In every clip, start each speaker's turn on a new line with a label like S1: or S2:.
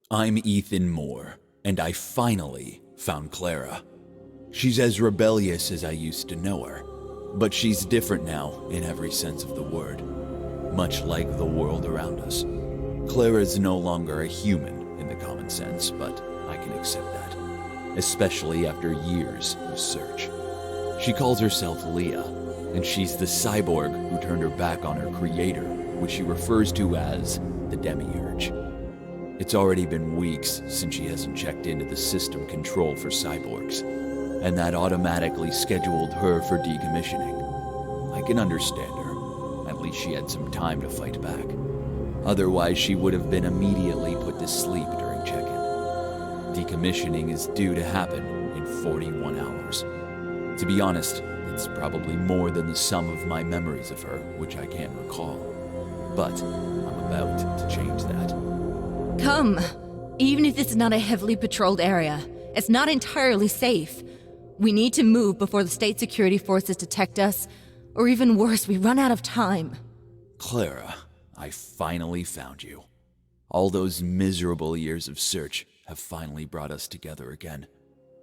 S1: I'm Ethan Moore, and I finally found Clara. She's as rebellious as I used to know her, but she's different now in every sense of the word. Much like the world around us. Clara's no longer a human in the common sense, but I can accept that, especially after years of search. She calls herself Leah, and she's the cyborg who turned her back on her creator, which she refers to as the Demiurge. It's already been weeks since she hasn't checked into the system control for cyborgs, and that automatically scheduled her for decommissioning. I can understand her. At least she had some time to fight back. Otherwise, she would have been immediately put to sleep during check-in. Decommissioning is due to happen in 41 hours. To be honest, it's probably more than the sum of my memories of her, which I can't recall. But I'm about to change that.
S2: Come. Even if this is not a heavily patrolled area, it's not entirely safe. We need to move before the state security forces detect us, or even worse, we run out of time.
S1: Clara, I finally found you. All those miserable years of search have finally brought us together again.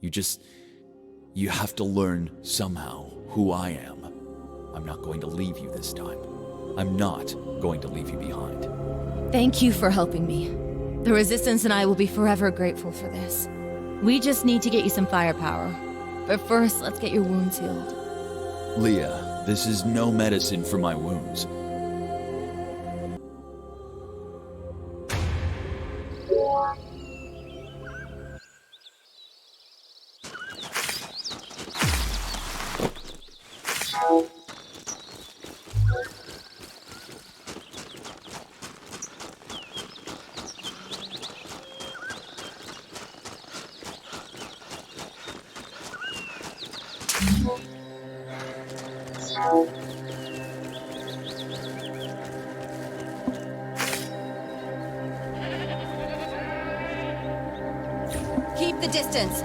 S1: You have to learn somehow who I am. I'm not going to leave you this time. I'm not going to leave you behind.
S2: Thank you for helping me. The Resistance and I will be forever grateful for this. We just need to get you some firepower. But first, let's get your wounds healed.
S1: Leah, this is no medicine for my wounds.
S2: Keep the distance.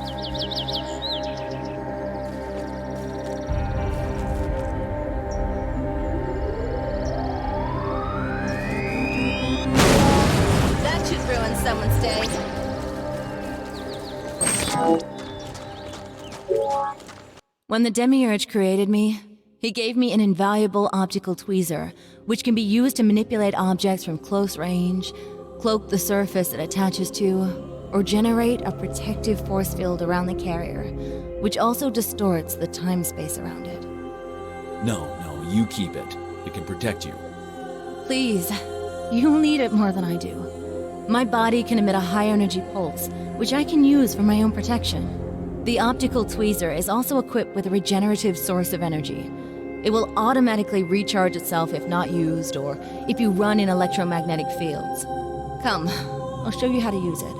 S2: That should ruin someone's day. When the Demiurge created me, he gave me an invaluable optical tweezer, which can be used to manipulate objects from close range, cloak the surface it attaches to, or generate a protective force field around the carrier, which also distorts the time-space around it.
S1: No, you keep it. It can protect you.
S2: Please, you'll need it more than I do. My body can emit a high-energy pulse, which I can use for my own protection. The optical tweezer is also equipped with a regenerative source of energy. It will automatically recharge itself if not used, or if you run in electromagnetic fields. Come, I'll show you how to use it.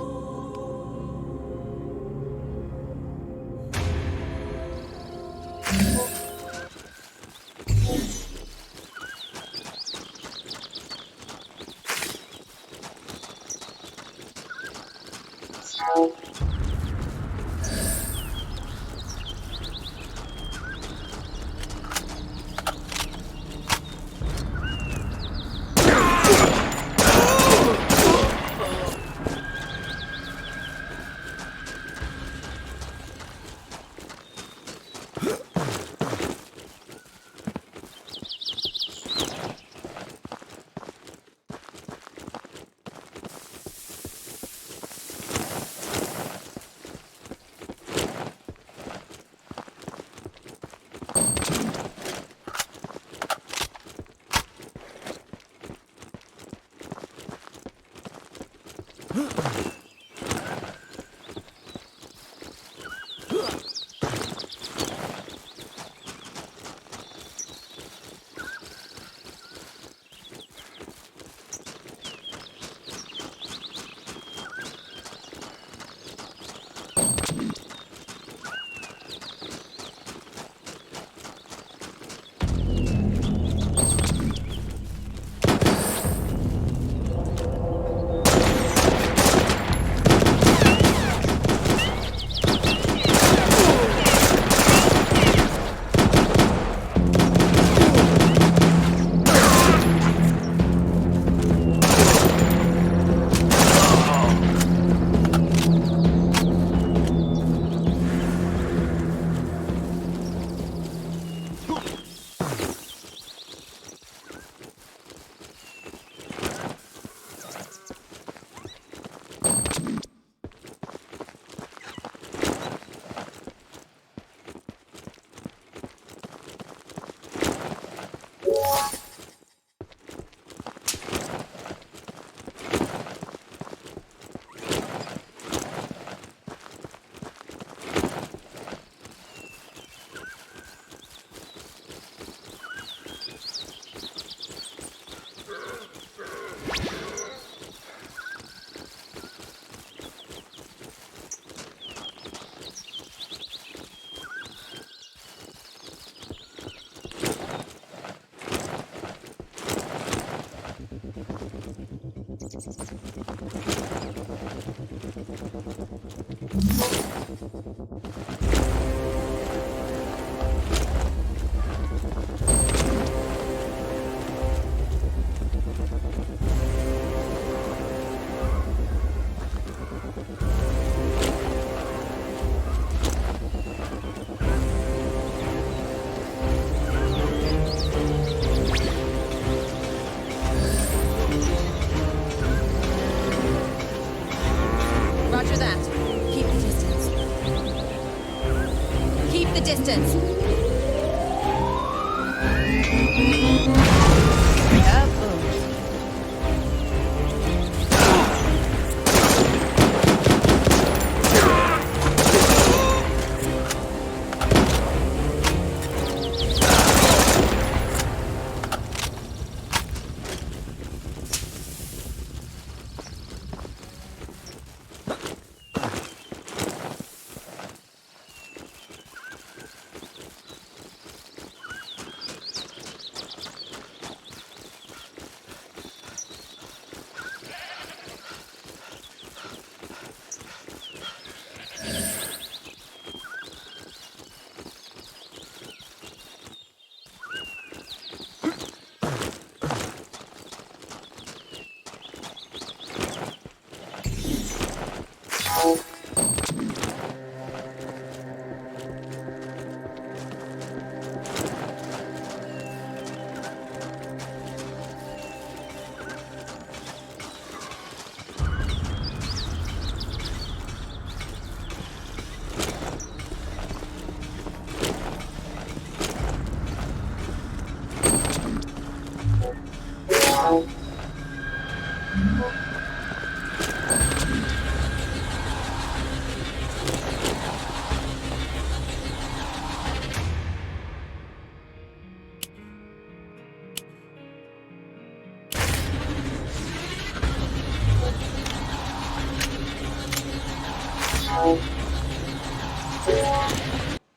S2: Roger that. Keep the distance. Keep the distance.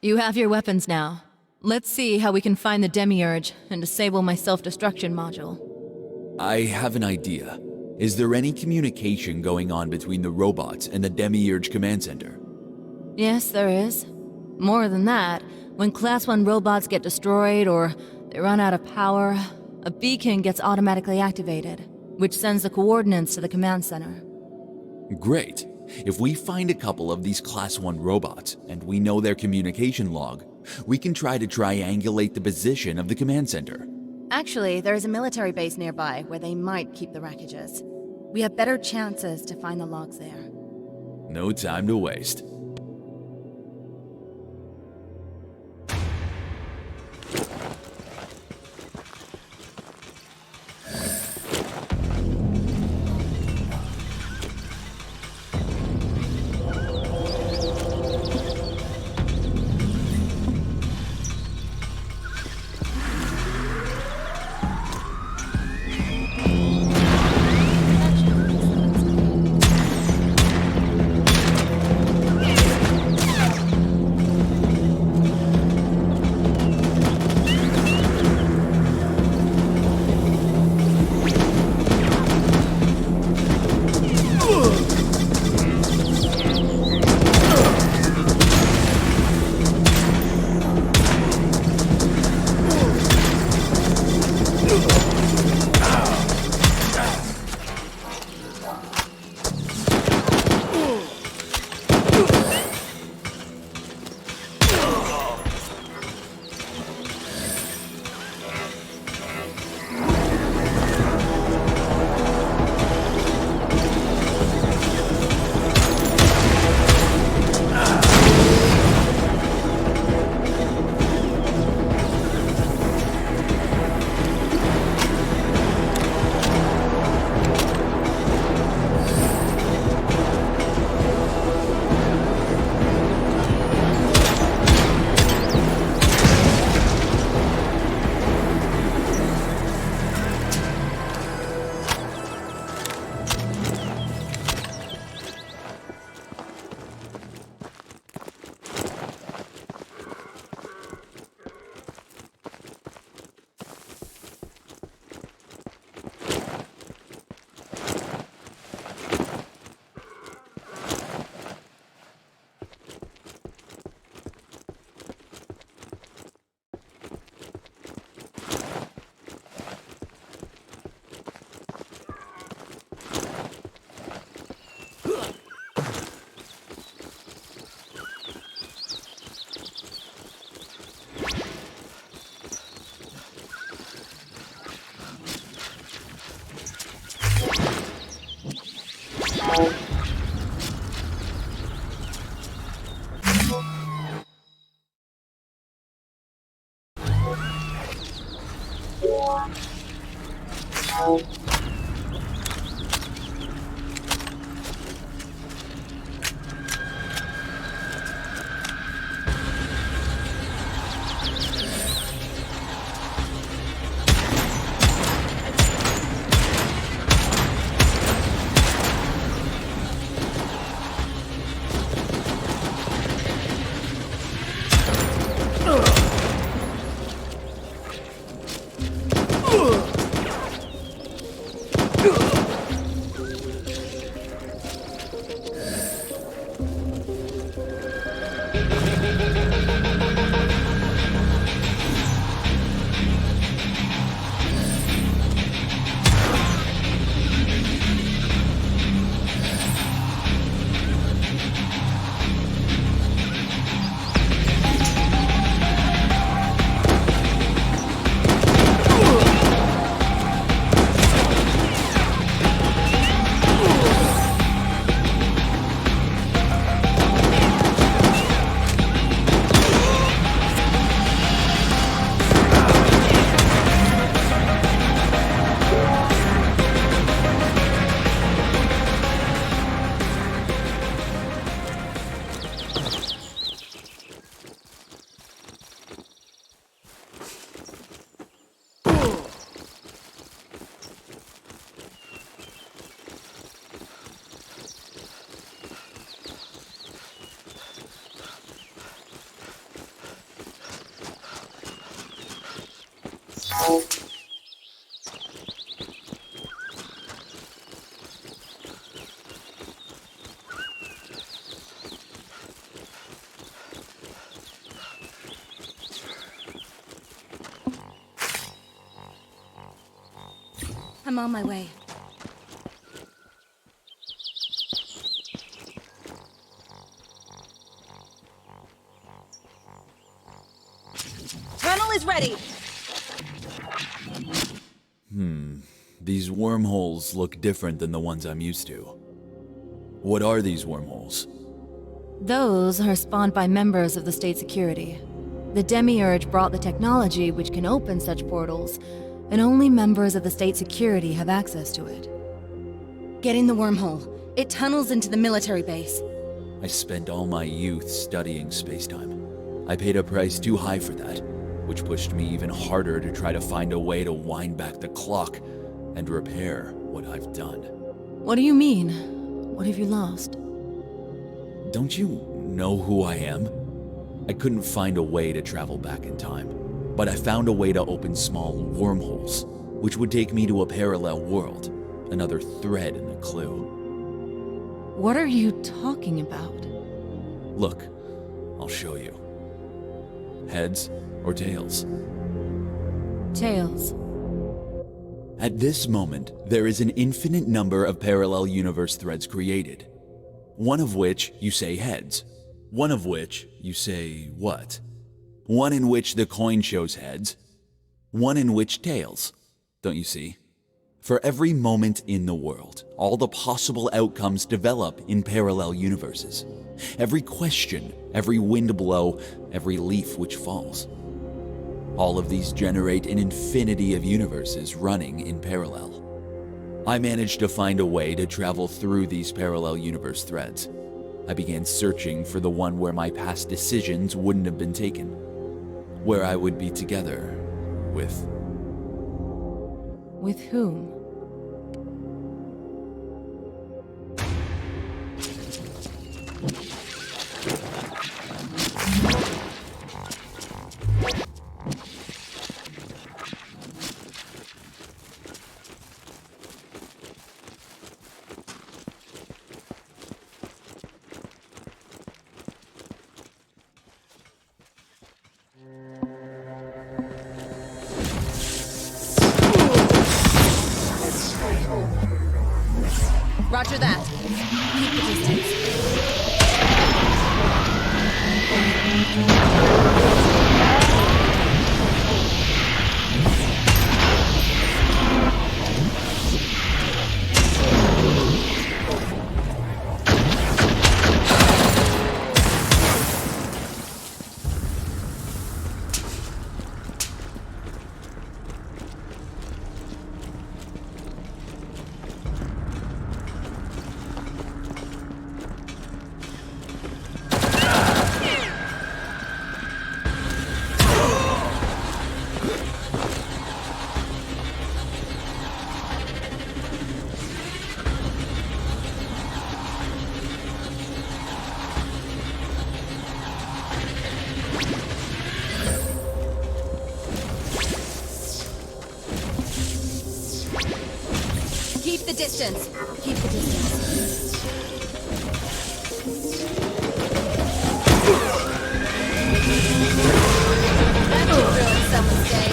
S2: You have your weapons now. Let's see how we can find the Demiurge and disable my self-destruction module.
S1: I have an idea. Is there any communication going on between the robots and the Demiurge command center?
S2: Yes, there is. More than that, when Class 1 robots get destroyed or they run out of power, a beacon gets automatically activated, which sends the coordinates to the command center.
S1: Great. If we find a couple of these Class 1 robots, and we know their communication log, we can try to triangulate the position of the command center.
S2: Actually, there is a military base nearby where they might keep the wreckages. We have better chances to find the logs there.
S1: No time to waste.
S2: I'm on my way. Tunnel is ready!
S1: These wormholes look different than the ones I'm used to. What are these wormholes?
S2: Those are spawned by members of the state security. The Demiurge brought the technology which can open such portals, and only members of the state security have access to it. Get in the wormhole. It tunnels into the military base.
S1: I spent all my youth studying spacetime. I paid a price too high for that, which pushed me even harder to try to find a way to wind back the clock and repair what I've done.
S2: What do you mean? What have you lost?
S1: Don't you know who I am? I couldn't find a way to travel back in time, but I found a way to open small wormholes, which would take me to a parallel world, another thread in the clue.
S2: What are you talking about?
S1: Look, I'll show you. Heads or tails?
S2: Tails.
S1: At this moment, there is an infinite number of parallel universe threads created. One of which you say heads. One of which you say what? One in which the coin shows heads. One in which tails. Don't you see? For every moment in the world, all the possible outcomes develop in parallel universes. Every question, every wind blow, every leaf which falls. All of these generate an infinity of universes running in parallel. I managed to find a way to travel through these parallel universe threads. I began searching for the one where my past decisions wouldn't have been taken, where I would be together with...
S2: With whom? Roger that. Keep the distance. the distance. Keep the distance. That could ruin someone's day.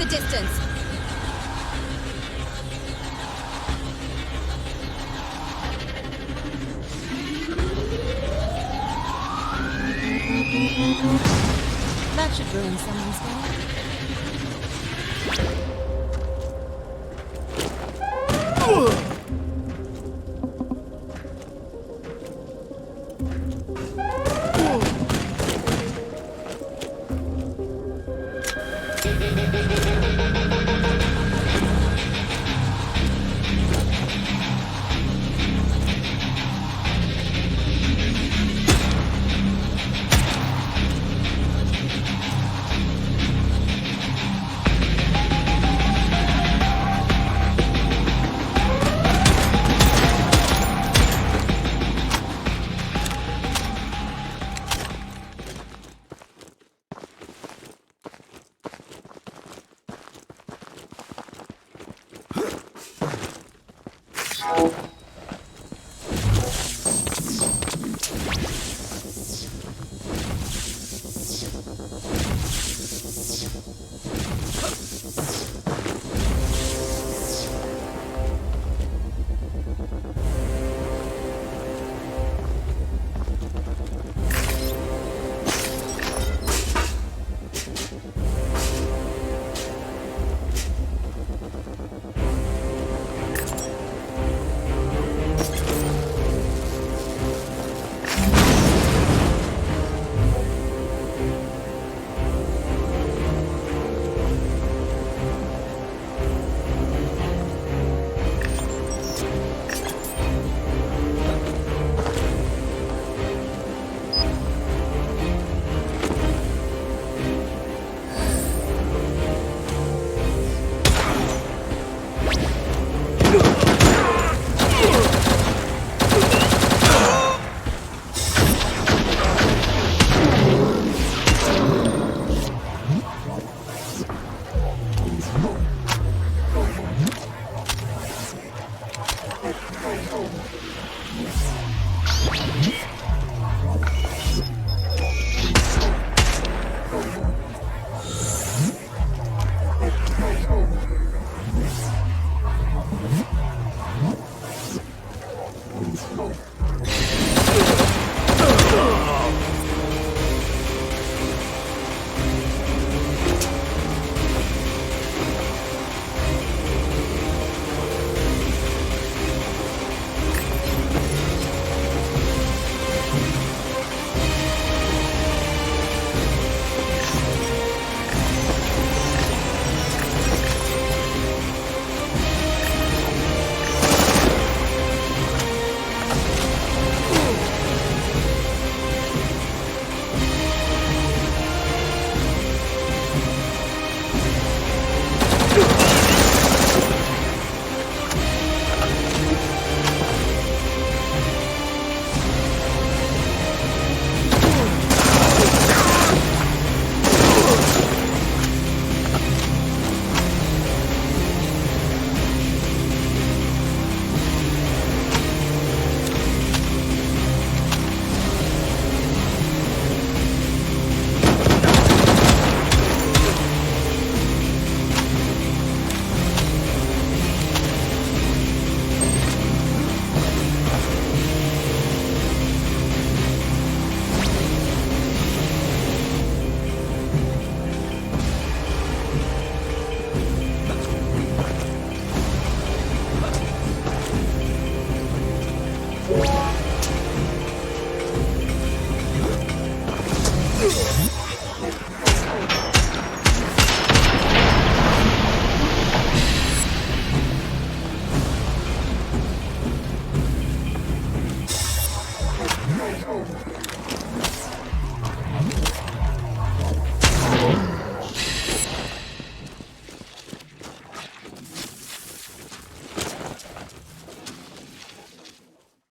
S2: the distance. That should ruin someone's day.